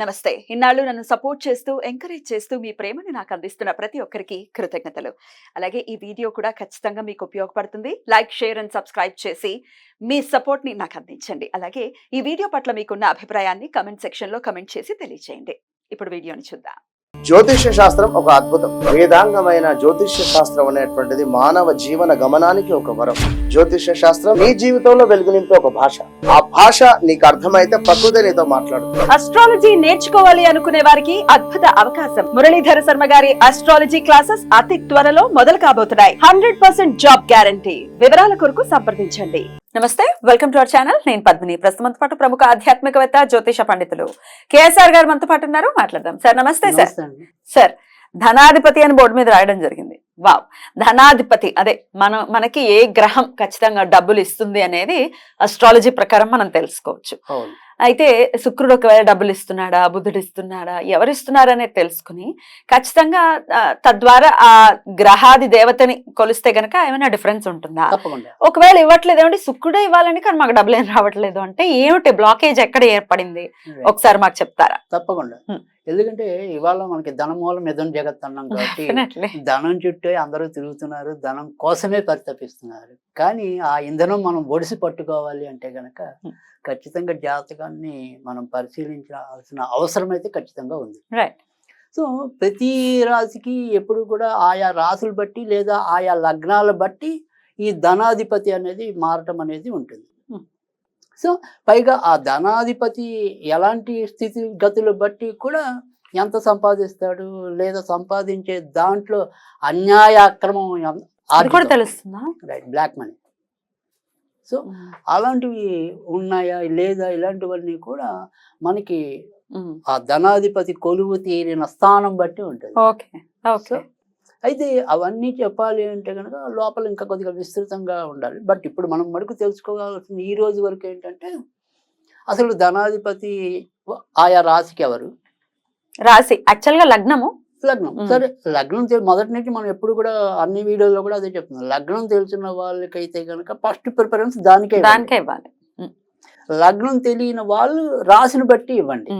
నమస్తే. ఇన్నాళ్ళు నన్ను సపోర్ట్ చేస్తూ, ఎంకరేజ్ చేస్తూ మీ ప్రేమని నాకు అందిస్తున్న ప్రతి ఒక్కరికి కృతజ్ఞతలు. అలాగే ఈ వీడియో కూడా ఖచ్చితంగా మీకు ఉపయోగపడుతుంది. లైక్, షేర్ అండ్ సబ్స్క్రైబ్ చేసి మీ సపోర్ట్‌ని నాకు అందించండి. అలాగే ఈ వీడియో పట్ల మీకున్న అభిప్రాయాన్ని కామెంట్ సెక్షన్‌లో కామెంట్ చేసి తెలియజేయండి. ఇప్పుడు వీడియోని చూద్దాం. జ్యోతిష్య శాస్త్రం ఒక అద్భుతం. వేదాంగమైన జ్యోతిష్య శాస్త్రం అనేటువంటిది మానవ జీవన గమనానికి ఒక వరం. జ్యోతిష్య శాస్త్రం నీ జీవితంలో వెలుగునింపే ఒక భాష. ఆ భాష నీకు అర్థమైతే ప్రకృతి నీతో మాట్లాడుతుంది. అస్ట్రాలజీ నేర్చుకోవాలి అనుకునే వారికి అద్భుత అవకాశం. మురళీధర శర్మ గారి అస్ట్రాలజీ క్లాసెస్ అతి త్వరలో మొదలు కాబోతున్నాయి. 100% జాబ్ గ్యారంటీ. వివరాల కొరకు సంప్రదించండి. నమస్తే, వెల్కమ్ టు అవర్ ఛానల్. నేను పద్మిని. ప్రస్తుతం పాటు ప్రముఖ ఆధ్యాత్మికవేత్త, జ్యోతిష పండితులు కేఎస్ఆర్ గారు మనతో పాటు ఉన్నారు. మాట్లాడదాం. సార్ నమస్తే. సార్ ధనాధిపతి అని బోర్డు మీద రాయడం జరిగింది. వావ్, ధనాధిపతి అదే మనకి ఏ గ్రహం ఖచ్చితంగా డబ్బులు ఇస్తుంది అనేది అస్ట్రాలజీ ప్రకారం మనం తెలుసుకోవచ్చు. అయితే శుక్రుడు ఒకవేళ డబ్బులు ఇస్తున్నాడా, బుధుడు ఇస్తున్నాడా, ఎవరిస్తున్నారు అనేది తెలుసుకుని ఖచ్చితంగా తద్వారా ఆ గ్రహాది దేవతని కొలిస్తే గనక ఏమైనా డిఫరెన్స్ ఉంటుందా? ఒకవేళ ఇవ్వట్లేదు ఏమంటే శుక్రుడే ఇవ్వాలని కానీ మాకు డబ్బులు ఏం రావట్లేదు అంటే ఏమిటి బ్లాకేజ్ ఎక్కడ ఏర్పడింది ఒకసారి మాకు చెప్తారా? తప్పకుండా. ఎందుకంటే ఇవాళ మనకి ధనమూలం మిథున జగత్ అన్నాం కాబట్టి ధనం చుట్టూ అందరూ తిరుగుతున్నారు, ధనం కోసమే పరితపిస్తున్నారు. కానీ ఆ ఇంధనం మనం ఒడిసి పట్టుకోవాలి అంటే గనక ఖచ్చితంగా జాతకాన్ని మనం పరిశీలించాల్సిన అవసరం అయితే ఖచ్చితంగా ఉంది. సో ప్రతి రాశికి ఎప్పుడు కూడా ఆయా రాశులు బట్టి లేదా ఆయా లగ్నాల బట్టి ఈ ధనాధిపతి అనేది మారటం అనేది ఉంటుంది. సో పైగా ఆ ధనాధిపతి ఎలాంటి స్థితిగతులు బట్టి కూడా ఎంత సంపాదిస్తాడు లేదా సంపాదించే దాంట్లో అన్యాయ అక్రమం తెలుస్తుందా? Right, black money. సో అలాంటివి ఉన్నాయా లేదా ఇలాంటివన్నీ కూడా మనకి ఆ ధనాధిపతి కొలువు తీరిన స్థానం బట్టి ఉంటుంది. సో అయితే అవన్నీ చెప్పాలి అంటే కనుక లోపల ఇంకా కొద్దిగా విస్తృతంగా ఉండాలి. బట్ ఇప్పుడు మనం మటుకు తెలుసుకోవాల్సింది ఈ రోజు వరకు ఏంటంటే అసలు ధనాధిపతి ఆయా రాశికి ఎవరు? రాశి యాక్చువల్గా లగ్నం. సరే, లగ్నం మొదటి నుంచి మనం ఎప్పుడు కూడా అన్ని వీడియోలో కూడా అదే చెప్తున్నాం. లగ్నం తెలిసిన వాళ్ళకైతే కనుక ఫస్ట్ ప్రిఫరెన్స్ దానికే ఇవ్వాలి. లగ్నం తెలియని వాళ్ళు రాశిని బట్టి ఇవ్వండి.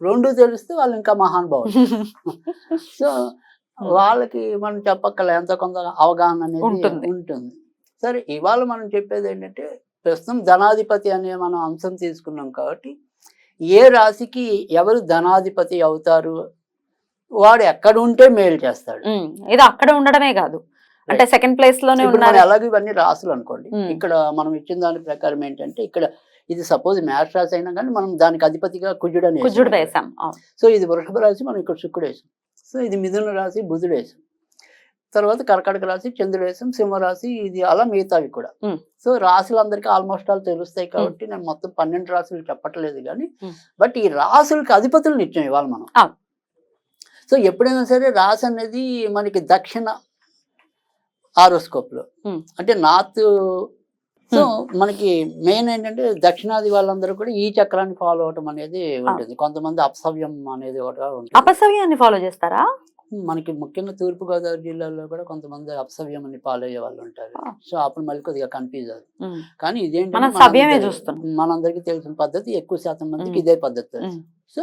రెండు తెలిస్తే వాళ్ళు ఇంకా మహానుభావులు. సో వాళ్ళకి మనం చెప్పక్కల ఎంతో కొంత అవగాహన అనేది ఉంటుంది. సరే, ఇవాళ మనం చెప్పేది ఏంటంటే ప్రస్తుతం ధనాధిపతి అనే మనం అంశం తీసుకున్నాం కాబట్టి ఏ రాశికి ఎవరు ధనాధిపతి అవుతారు, వాడు ఎక్కడ ఉంటే మేలు చేస్తాడు. ఇది అక్కడ ఉండడమే కాదు, అంటే సెకండ్ ప్లేస్ లోనే ఉన్నారు. అలాగే ఇవన్నీ రాసులు అనుకోండి. ఇక్కడ మనం ఇచ్చిన దాని ప్రకారం ఏంటంటే ఇక్కడ ఇది సపోజ్ మేష రాశి అయినా కానీ మనం దానికి అధిపతిగా కుజుడు వేసాం. సో ఇది వృషభ రాశి, మనం ఇక్కడ శుక్రుడు వేసాం. సో ఇది మిథున రాశి, బుధుడు వేసాం. తర్వాత కర్కాటక రాశి, చంద్రుడు వేసాం. సింహరాశి, ఇది అలా మిగతావి కూడా. సో రాశులందరికీ ఆల్మోస్ట్ ఆల్ తెలుస్తాయి కాబట్టి నేను మొత్తం 12 రాశులు చెప్పట్లేదు కానీ బట్ ఈ రాశులకి అధిపతులను ఇచ్చాం ఇవాళ మనం. సో ఎప్పుడైనా సరే రాశి అనేది మనకి దక్షిణ ఆరోస్కోప్ లో అంటే నార్త్. సో మనకి మెయిన్ ఏంటంటే దక్షిణాది వాళ్ళందరూ కూడా ఈ చక్రాన్ని ఫాలో అవటం అనేది ఉంటుంది. కొంతమంది అపసవ్యం అనేది ఉంటుంది. అపసవ్యాన్ని ఫాలో చేస్తారా? మనకి ముఖ్యంగా తూర్పుగోదావరి జిల్లాలో కూడా కొంతమంది అపసవ్యం అని ఫాలో అయ్యే వాళ్ళు ఉంటారు. సో అప్పుడు మళ్ళీ కొద్దిగా కన్ఫ్యూజ్ అవుతుంది. కానీ ఇదేంటి మనందరికీ తెలిసిన పద్ధతి, ఎక్కువ శాతం మందికి ఇదే పద్ధతి. సో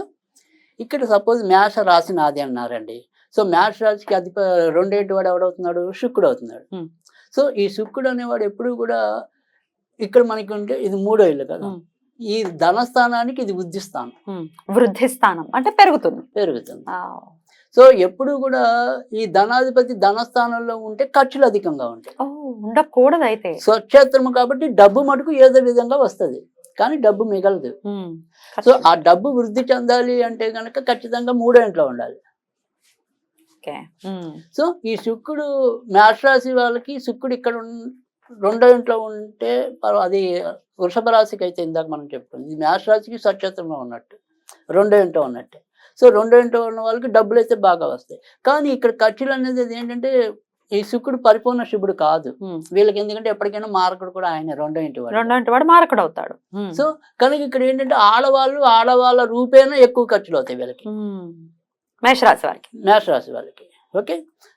ఇక్కడ సపోజ్ మేష రాశి నాది అన్నారండి. సో మేష రాశికి రెండేంటి వాడు ఎవడవుతున్నాడు? శుక్రుడు అవుతున్నాడు. సో ఈ శుక్రుడు అనేవాడు ఎప్పుడు కూడా ఇక్కడ మనకి ఉంటే ఇది 3వ ఇల్లు కదా, ఈ ధనస్థానానికి ఇది వృద్ధి స్థానం అంటే పెరుగుతుంది. సో ఎప్పుడు కూడా ఈ ధనాధిపతి ధనస్థానంలో ఉంటే ఖర్చులు అధికంగా ఉంటాయి. ఉండకూడదు. అయితే స్వక్షేత్రము కాబట్టి డబ్బు మటుకు ఏదో విధంగా వస్తుంది కానీ డబ్బు మిగలదు. సో ఆ డబ్బు వృద్ధి చెందాలి అంటే కనుక ఖచ్చితంగా 3వ ఇంట్లో ఉండాలి. సో ఈ శుక్రుడు మేషరాశి వాళ్ళకి శుక్రుడు ఇక్కడ 2వ ఇంట్లో ఉంటే అది వృషభ రాశికి అయితే ఇందాక మనం చెప్పుకున్నాం ఇది మేషరాశికి స్వక్షేత్రంలో ఉన్నట్టు, 2వ ఇంట్లో ఉన్నట్టే. సో 2వ ఇంట్లో ఉన్న వాళ్ళకి డబ్బులు అయితే బాగా వస్తాయి. కానీ ఇక్కడ ఖర్చులు అనేది ఏంటంటే ఈ శుక్రుడు పరిపూర్ణ శుభుడు కాదు వీళ్ళకి. ఎందుకంటే ఎప్పటికైనా మారకుడు కూడా ఆయన 2వ ఇంటి వాడు మారకుడు అవుతాడు. సో కనుక ఇక్కడ ఏంటంటే ఆడవాళ్ళ రూపేణా ఎక్కువ ఖర్చులు అవుతాయి వీళ్ళకి, మేషరాశి వాళ్ళకి. ఓకే.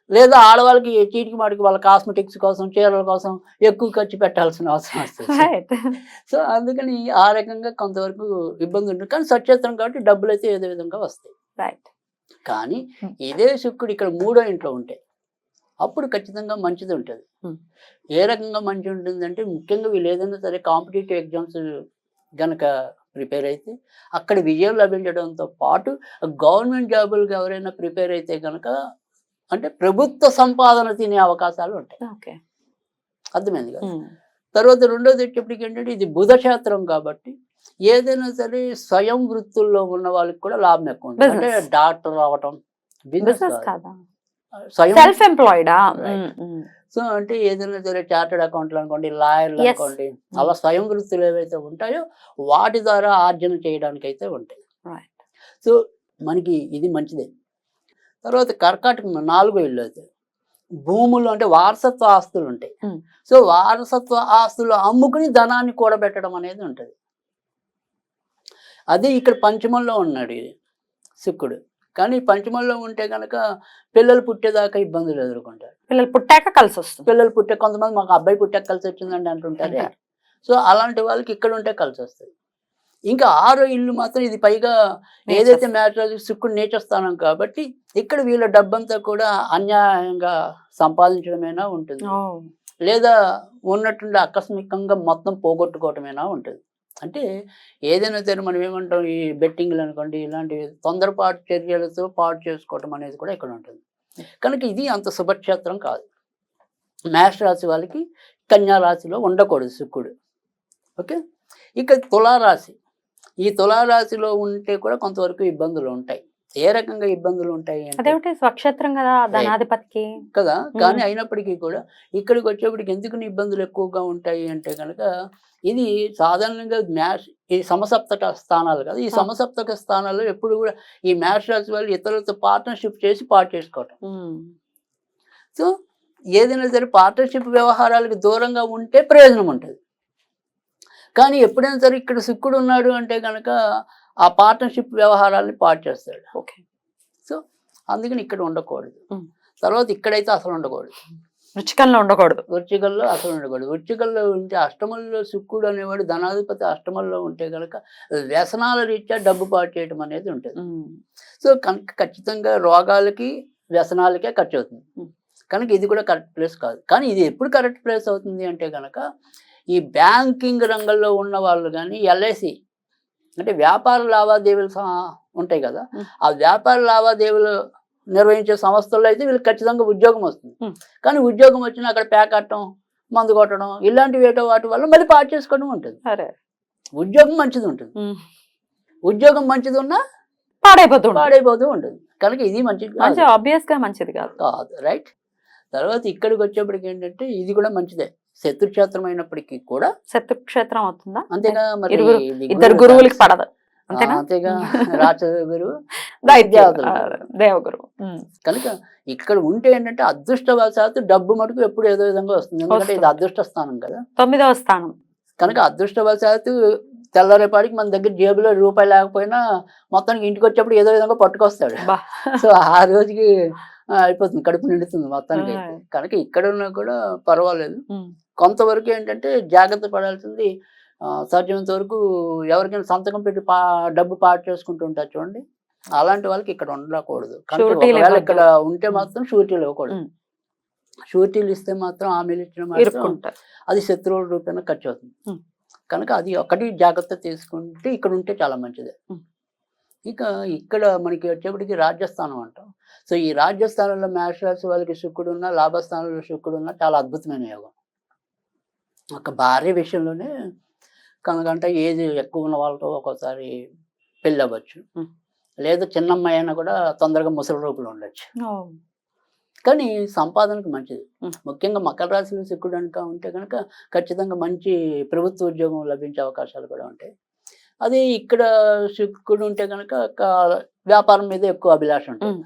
లేదా ఆడవాళ్ళకి చీటికి మాటికి వాళ్ళ కాస్మెటిక్స్ కోసం చీరల కోసం ఎక్కువ ఖర్చు పెట్టాల్సిన అవసరం వస్తుంది. సో అందుకని ఆ రకంగా కొంతవరకు ఇబ్బంది ఉంటుంది. కానీ స్వచ్ఛత్రం కాబట్టి డబ్బులు అయితే ఏదో విధంగా వస్తాయి. రైట్. కానీ ఇదే శుక్రుడు ఇక్కడ 3వ ఇంట్లో ఉంటే అప్పుడు ఖచ్చితంగా మంచిది ఉంటుంది. ఏ రకంగా మంచి ఉంటుందంటే ముఖ్యంగా వీళ్ళు ఏదైనా సరే కాంపిటేటివ్ ఎగ్జామ్స్ గనక ప్రిపేర్ అయితే అక్కడ విజయం లభించడంతో పాటు గవర్నమెంట్ జాబులకు ఎవరైనా ప్రిపేర్ అయితే కనుక అంటే ప్రభుత్వ సంపాదన తినే అవకాశాలు ఉంటాయి. అర్థమైంది కదా. తర్వాత రెండోది వచ్చేప్పటికి ఏంటంటే ఇది బుధ క్షేత్రం కాబట్టి ఏదైనా సరే స్వయం వృత్తుల్లో ఉన్న వాళ్ళకి కూడా లాభం ఎక్కువ ఉంటుంది. అంటే డాక్టర్ అవటం బిజినెస్ సెల్ఫ్ ఎంప్లాయిడా. సో అంటే ఏదైనా సరే చార్టెడ్ అకౌంట్లు అనుకోండి, లాయర్లు అనుకోండి, అలా స్వయం వృత్తులు ఏవైతే ఉంటాయో వాటి ద్వారా ఆర్జన చేయడానికి అయితే ఉంటాయి. సో మనకి ఇది మంచిదే. తర్వాత కర్కాటకం 4వ ఇల్లు అయితే భూములు అంటే వారసత్వ ఆస్తులు ఉంటాయి. సో వారసత్వ ఆస్తులు అమ్ముకుని ధనాన్ని కూడబెట్టడం అనేది ఉంటుంది. అదే ఇక్కడ పంచమంలో ఉన్నాడు ఇది శుక్రుడు. కానీ పంచమంలో ఉంటే కనుక పిల్లలు పుట్టేదాకా ఇబ్బందులు ఎదుర్కొంటారు. పిల్లలు పుట్టాక కలిసి వస్తుంది. పిల్లలు పుట్టే కొంతమంది మాకు అబ్బాయి పుట్టాక కలిసి వచ్చిందండి అంటుంటారు. సో అలాంటి వాళ్ళకి ఇక్కడ ఉంటే కలిసి వస్తుంది. ఇంకా 6వ ఇల్లు మాత్రం ఇది పైగా ఏదైతే మ్యాటర్ శుక్రుడు నేచస్థానం కాబట్టి ఇక్కడ వీళ్ళ డబ్బంతా కూడా అన్యాయంగా సంపాదించడమైనా ఉంటుంది, లేదా ఉన్నట్టుండి ఆకస్మికంగా మొత్తం పోగొట్టుకోవటమైనా ఉంటుంది. అంటే ఏదైనా సరే మనం ఏమంటాం ఈ బెట్టింగ్లు అనుకోండి, ఇలాంటి తొందరపాటు చర్యలతో పాటు చేసుకోవటం అనేది కూడా ఇక్కడ ఉంటుంది. కనుక ఇది అంత శుభక్షేత్రం కాదు. మేష రాశి వాళ్ళకి కన్యా రాశిలో ఉండకూడదు శుక్రుడు. ఓకే. ఇక తులారాశి, ఈ తులారాశిలో ఉంటే కూడా కొంతవరకు ఇబ్బందులు ఉంటాయి. ఏ రకంగా ఇబ్బందులు ఉంటాయి అంటే స్వక్షేత్రం కదా ధనాధిపతికి కదా. కానీ అయినప్పటికీ కూడా ఇక్కడికి వచ్చేప్పటికి ఎందుకు ఇబ్బందులు ఎక్కువగా ఉంటాయి అంటే కనుక ఇది సాధారణంగా ఈ సమసప్తక స్థానాలు కదా. ఈ సమసప్తక స్థానాల్లో ఎప్పుడు కూడా ఈ మేష రాశి వాళ్ళు ఇతరులతో పార్ట్నర్షిప్ చేసి పాటు చేసుకోవటం. సో ఏదైనా సరే పార్ట్నర్షిప్ వ్యవహారాలకు దూరంగా ఉంటే ప్రయోజనం ఉంటుంది. కానీ ఎప్పుడైనా సరే ఇక్కడ శుక్రుడు ఉన్నాడు అంటే కనుక ఆ పార్ట్నర్షిప్ వ్యవహారాలని పాటు చేస్తాడు. ఓకే. సో అందుకని ఇక్కడ ఉండకూడదు. తర్వాత ఇక్కడైతే అసలు ఉండకూడదు. వృచ్చికంలో ఉండకూడదు. వృచ్చికల్లో అసలు ఉండకూడదు. వృచ్చికల్లో ఉంటే అష్టమంలో శుక్రుడు అనేవాడు ధనాధిపతి అష్టమంలో ఉంటే కనుక వ్యసనాల రీత్యా డబ్బు పాటు చేయడం అనేది ఉంటుంది. సో కనుక ఖచ్చితంగా రోగాలకి వ్యసనాలకే ఖర్చు అవుతుంది. కనుక ఇది కూడా కరెక్ట్ ప్లేస్ కాదు. కానీ ఇది ఎప్పుడు కరెక్ట్ ప్లేస్ అవుతుంది అంటే కనుక ఈ బ్యాంకింగ్ రంగంలో ఉన్న వాళ్ళు కానీ ఎల్ఐసి అంటే వ్యాపార లావాదేవీలు ఉంటాయి కదా, ఆ వ్యాపార లావాదేవీలు నిర్వహించే సంస్థల్లో అయితే వీళ్ళకి ఖచ్చితంగా ఉద్యోగం వస్తుంది. కానీ ఉద్యోగం వచ్చినా అక్కడ ప్యాకట్టడం, మందు కొట్టడం ఇలాంటివి ఏటో వాటి వల్ల మళ్ళీ పాటు చేసుకోవడం ఉంటుంది. ఉద్యోగం మంచిది ఉంటుంది, ఉద్యోగం మంచిది ఉన్నా పాడైపోతూ ఉంటుంది. కనుక ఇది మంచిది ఆబ్వియస్గా మంచిది కాదు. రైట్. తర్వాత ఇక్కడికి వచ్చేప్పటికి ఏంటంటే ఇది కూడా మంచిదే. శత్రుక్షేత్రం అయినప్పటికీ కూడా శత్రుక్షేత్రం అవుతుందా? అంతేగా. మరి ఇద్దరు గురువులకి పడదు అంతేగా. రాక్షస గురువు, దేవగురువు. కనుక ఇక్కడ ఉంటే ఏంటంటే అదృష్టవశాత్తు డబ్బు మటుకు ఎప్పుడు ఏదో విధంగా వస్తుంది. ఎందుకంటే ఇది అదృష్ట స్థానం కదా, 9వ స్థానం. కనుక అదృష్టవశాత్తు తెల్లరేపాటికి మన దగ్గర జేబులో రూపాయి లేకపోయినా మొత్తానికి ఇంటికి వచ్చేప్పుడు ఏదో విధంగా పట్టుకొస్తాడు. సో ఆ రోజుకి అయిపోతుంది, కడుపు నిండుతుంది మొత్తానికి. కనుక ఇక్కడ ఉన్నా కూడా పర్వాలేదు. కొంతవరకు ఏంటంటే జాగ్రత్త పడాల్సింది సాధ్యమైనంత వరకు ఎవరికైనా సంతకం పెట్టి డబ్బు పాటు చేసుకుంటూ ఉంటారు చూడండి, అలాంటి వాళ్ళకి ఇక్కడ ఉండకూడదు. ఒకవేళ ఇక్కడ ఉంటే మాత్రం షూరిటీలు ఇవ్వకూడదు. షూరిటీలు ఇస్తే మాత్రం హామీలు ఇచ్చిన మాత్రం అది శత్రువుల రూపేణ ఖర్చు అవుతుంది. కనుక అది ఒకటి జాగ్రత్త తీసుకుంటే ఇక్కడ ఉంటే చాలా మంచిదే. ఇక ఇక్కడ మనకి వచ్చేప్పటికి రాజ్యస్థానం అంటాం. సో ఈ రాజ్యస్థానంలో మేష రాశి వాళ్ళకి శుక్రుడు ఉన్నా, లాభస్థానంలో శుక్రుడు ఉన్నా చాలా అద్భుతమైన యోగం. ఒక భార్య విషయంలోనే కనుకంటే ఏజ్ ఎక్కువ ఉన్న వాళ్ళతో ఒక్కోసారి పెళ్ళి అవ్వచ్చు, లేదా చిన్నమ్మాయి అయినా కూడా తొందరగా ముసలి రూపులు ఉండొచ్చు. కానీ సంపాదనకు మంచిది. ముఖ్యంగా మకర రాశిలో శుక్రుడు కనుక ఉంటే కనుక ఖచ్చితంగా మంచి ప్రభుత్వ ఉద్యోగం లభించే అవకాశాలు కూడా ఉంటాయి. అదే ఇక్కడ శుక్రుడు ఉంటే కనుక వ్యాపారం మీద ఎక్కువ అభిలాష ఉంటుంది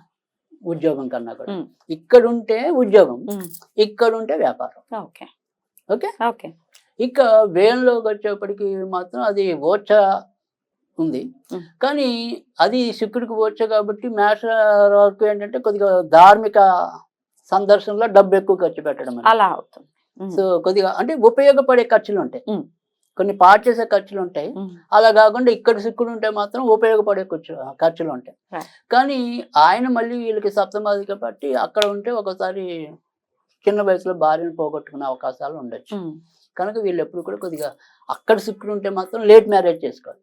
ఉద్యోగం కన్నా కూడా. ఇక్కడ ఉంటే ఉద్యోగం, ఇక్కడ ఉంటే వ్యాపారం. Okay okay okay. ఇక వేయంలోకి వచ్చేప్పటికి మాత్రం అది ఓర్చ ఉంది. కానీ అది శుక్రుడికి ఓర్చ కాబట్టి మేష వరకు ఏంటంటే కొద్దిగా ధార్మిక సందర్శనలో డబ్బు ఎక్కువ ఖర్చు పెట్టడం అనేది. అలా అవుతుంది. సో కొద్దిగా అంటే ఉపయోగపడే ఖర్చులు ఉంటాయి, కొన్ని పాడు చేసే ఖర్చులు ఉంటాయి. అలా కాకుండా ఇక్కడ శుక్రుడు ఉంటే మాత్రం ఉపయోగపడే ఖర్చులు ఉంటాయి. కానీ ఆయన మళ్ళీ వీళ్ళకి సప్తమాది కాబట్టి అక్కడ ఉంటే ఒకసారి చిన్న వయసులో భార్యను పోగొట్టుకునే అవకాశాలు ఉండొచ్చు. కనుక వీళ్ళు ఎప్పుడు కూడా కొద్దిగా అక్కడ శుక్రుడు ఉంటే మాత్రం లేట్ మ్యారేజ్ చేసుకోవాలి.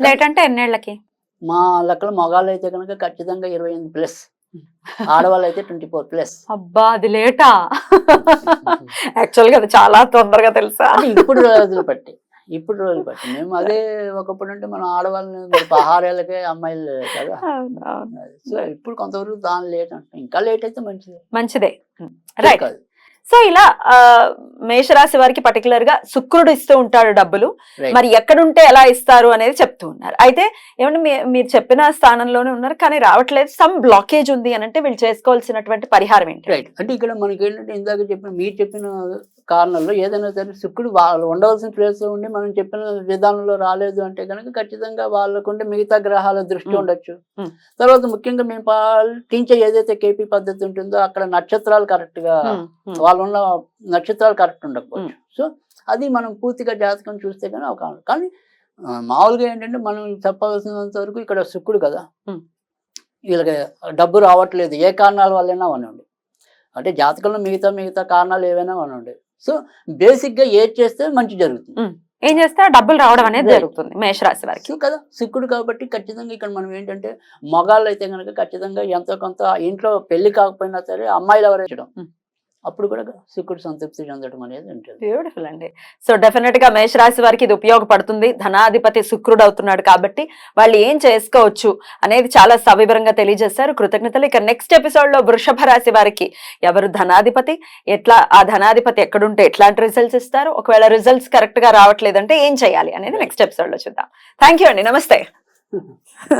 లేట్ అంటే ఎన్నేళ్లకి? మా లెక్కలో మగాళ్ళు అయితే కనుక ఖచ్చితంగా 28+, ఆడవాళ్ళు అయితే 24+. అబ్బా అది లేటా? యాక్చువల్ గా అది చాలా తొందరగా తెలుసా? ఇప్పుడు రోజులు బట్టి మేము అదే ఒకప్పుడు అంటే మనం ఆడవాళ్ళని 16 ఏళ్ళకే అమ్మాయిలు కదా. సో ఇప్పుడు కొంతవరకు దాని లేట్ అంటే ఇంకా లేట్ అయితే మంచిదే. రైట్. సో ఇలా మేషరాశి వారికి పర్టికులర్ గా శుక్రుడు ఇస్తూ ఉంటాడు డబ్బులు. మరి ఎక్కడుంటే ఎలా ఇస్తారు అనేది చెప్తూ ఉన్నారు. అయితే ఏమంటే మీరు చెప్పిన స్థానంలోనే ఉన్నారు కానీ రావట్లేదు, సమ్ బ్లాకేజ్ ఉంది అని అంటే వీళ్ళు చేసుకోవాల్సినటువంటి పరిహారం ఏంటి? రైట్. అంటే ఇక్కడ మనకి ఏంటంటే ఇందాక మీరు చెప్పిన కారణంలో ఏదైనా సరే శుక్రుడు వాళ్ళు ఉండవలసిన ప్లేస్ లో ఉండి మనం చెప్పిన విధానంలో రాలేదు అంటే కనుక ఖచ్చితంగా వాళ్ళకుంటే మిగతా గ్రహాల దృష్టి ఉండొచ్చు. తర్వాత ముఖ్యంగా మేము పాటించే ఏదైతే కేపీ పద్ధతి ఉంటుందో అక్కడ నక్షత్రాలు కరెక్ట్ గా వాళ్ళు ఉన్న నక్షత్రాలు కరెక్ట్ ఉండకపోవచ్చు. సో అది మనం పూర్తిగా జాతకం చూస్తే కానీ ఒక కానీ మామూలుగా ఏంటంటే మనం చెప్పవలసినంత వరకు ఇక్కడ శుక్రుడు కదా, వీళ్ళకి డబ్బు రావట్లేదు ఏ కారణాల వల్లైనా అనండి, అంటే జాతకంలో మిగతా కారణాలు ఏవైనా అనండి. సో బేసిక్ గా ఏది చేస్తే మంచి జరుగుతుంది, ఏం చేస్తే డబ్బులు రావడం అనేది జరుగుతుంది మేషరాశి వారికి కదా. శుక్రుడు కాబట్టి ఖచ్చితంగా ఇక్కడ మనం ఏంటంటే మగాళ్ళు అయితే కనుక ఖచ్చితంగా ఎంతో కొంత ఇంట్లో పెళ్లి కాకపోయినా సరే అమ్మాయిలు ఎవరైనా అప్పుడు కూడా శుక్రుడు సంతృప్తి చెందడం అనేది ఉంటుంది. బ్యూటిఫుల్ అండి. సో డెఫినెట్ గా మేషరాశి వారికి ఇది ఉపయోగపడుతుంది. ధనాధిపతి శుక్రుడు అవుతున్నాడు కాబట్టి వాళ్ళు ఏం చేసుకోవచ్చు అనేది చాలా సవివరంగా తెలియజేశారు. కృతజ్ఞతలు. ఇక నెక్స్ట్ ఎపిసోడ్ లో వృషభ రాశి వారికి ఎవరు ధనాధిపతి, ఎట్లా ఆ ధనాధిపతి ఎక్కడుంటే ఎట్లాంటి రిజల్ట్స్ ఇస్తారు, ఒకవేళ రిజల్ట్స్ కరెక్ట్ గా రావట్లేదంటే ఏం చేయాలి అనేది నెక్స్ట్ ఎపిసోడ్ లో చూద్దాం. థ్యాంక్ యూ అండి. నమస్తే.